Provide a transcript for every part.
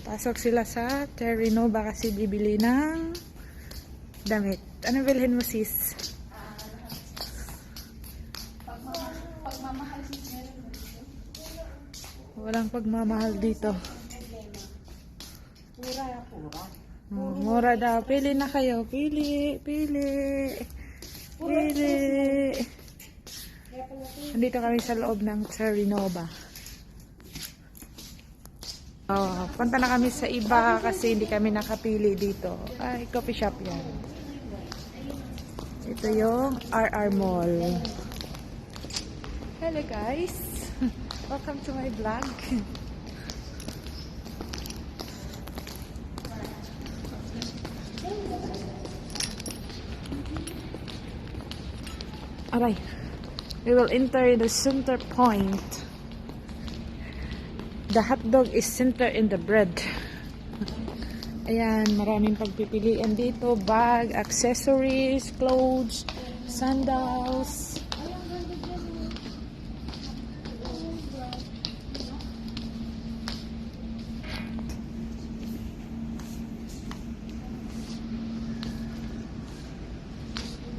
Pasok sila sa Terrinova kasi bibili ng damit. Ano bilhin mo, sis? Pagmamahal sis meron mo dito? Walang pagmamahal dito. Pura. Mura daw. Pili na kayo. Pili. Nandito kami sa loob ng Terrinova. Oh, punta na kami sa iba kasi hindi kami nakapili dito. Ay, coffee shop yan. Ito yung RR Mall. Hello guys. Welcome to my vlog. Aray. We will enter the center point. The hot dog is center in the bread. Ayan, maraming pagpipilian dito. Bag, accessories, clothes, sandals.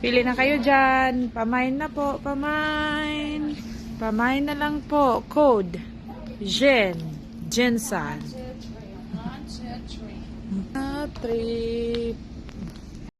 Pili na kayo dyan. Pamain na po. Pamain. Pamain na lang po. Code. Jensan. 3